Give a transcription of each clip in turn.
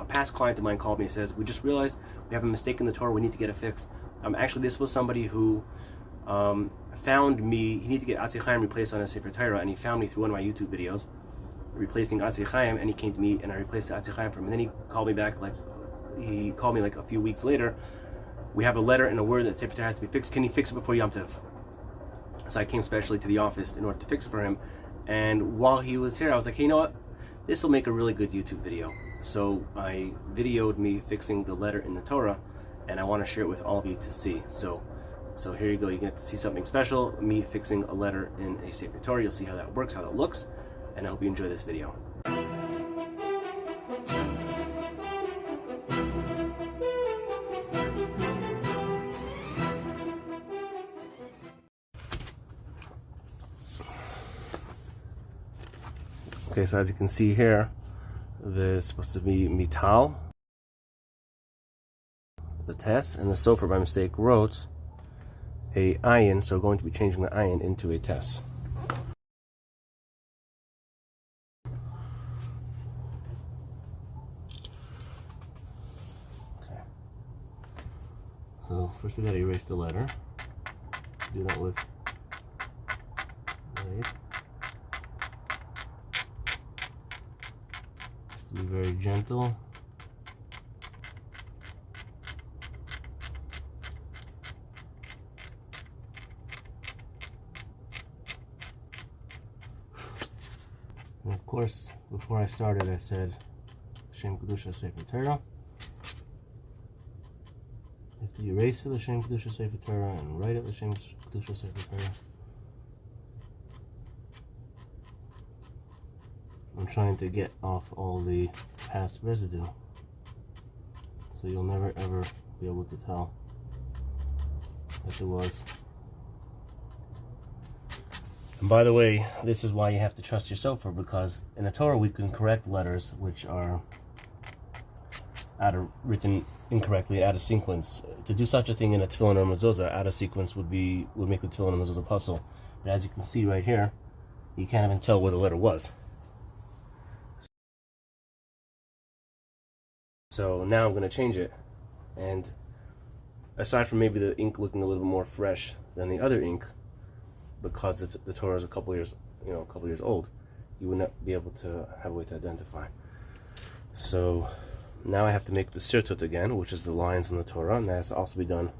past client of mine called me and says, we just realized we have a mistake in the Torah, we need to get it fixed. Actually, this was somebody who found me. He needed to get Atzei Chaim replaced on his Sefer Torah, and he found me through one of my YouTube videos replacing Atzei Chaim, and he came to me and I replaced the Atzei Chaim for him. And then he called me back, like a few weeks later. We have a letter and a word that Sefer Torah has to be fixed. Can you fix it before Yom Tov? So I came specially to the office in order to fix it for him. And while he was here, I was like, hey, you know what? This will make a really good YouTube video. So I videoed me fixing the letter in the Torah, and I want to share it with all of you to see. So here you go. You get to see something special, me fixing a letter in a Sefer Torah. You'll see how that works, how that looks, and I hope you enjoy this video. Okay, so as you can see here, there's supposed to be mital, the test, and the Sofer by mistake wrote a ayin, so we're going to be changing the ayin into a test. Okay. So first we got to erase the letter. Do that with blade. Just to be very gentle. And of course, before I started, I said, L'Shem Kedusha Sefer Torah. You have to erase it, L'Shem Kedusha Sefer Torah, and write it, L'Shem Kedusha Sefer Torah. I'm trying to get off all the past residue, so you'll never ever be able to tell if it was. And by the way, this is why you have to trust your Sofer, because in the Torah we can correct letters which are written incorrectly, out of sequence. To do such a thing in a tefillin or mezuzah, out of sequence would make the tefillin or mezuzah puzzle. But as you can see right here, you can't even tell where the letter was. So now I'm going to change it, and aside from maybe the ink looking a little bit more fresh than the other ink, because the Torah is a couple years old, you would not be able to have a way to identify. So now I have to make the sirtut again, which is the lines in the Torah, and that has to also be done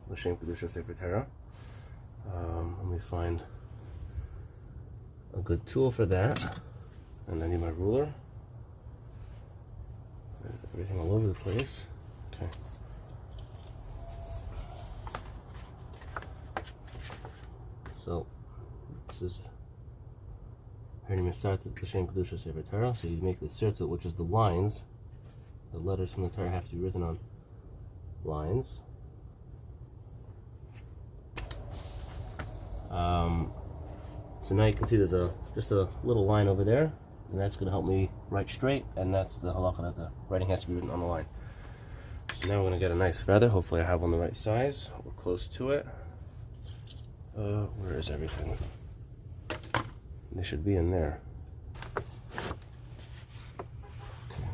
L'Shem Kedusha Sefer Torah. Let me find a good tool for that, and I need my ruler. Everything all over the place. Okay. So this is L'Shem Kedusha Sefer Torah. So you make the sirtut, which is the lines. The letters from the Torah have to be written on lines. So now you can see there's just a little line over there, and that's going to help me write straight, and that's the halacha that the writing has to be written on the line. So now we're going to get a nice feather. Hopefully I have one the right size. We're close to it. Where is everything? They should be in there. Okay.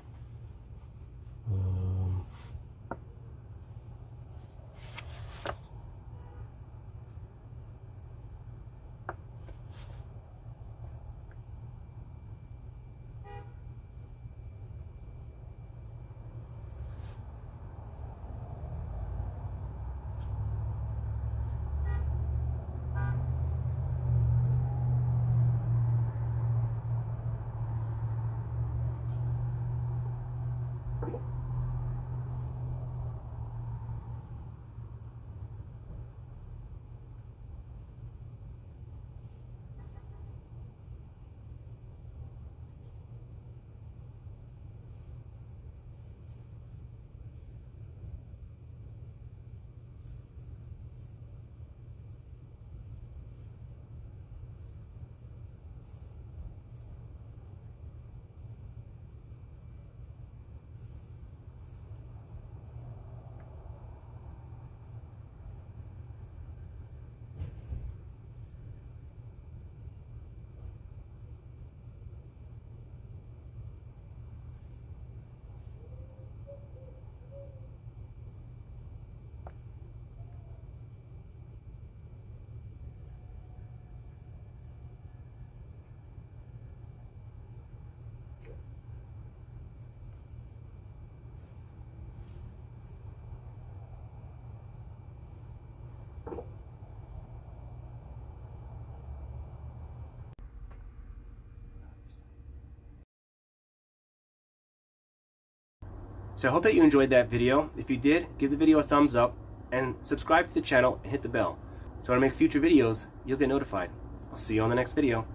So I hope that you enjoyed that video. If you did, give the video a thumbs up and subscribe to the channel and hit the bell. So when I make future videos, you'll get notified. I'll see you on the next video.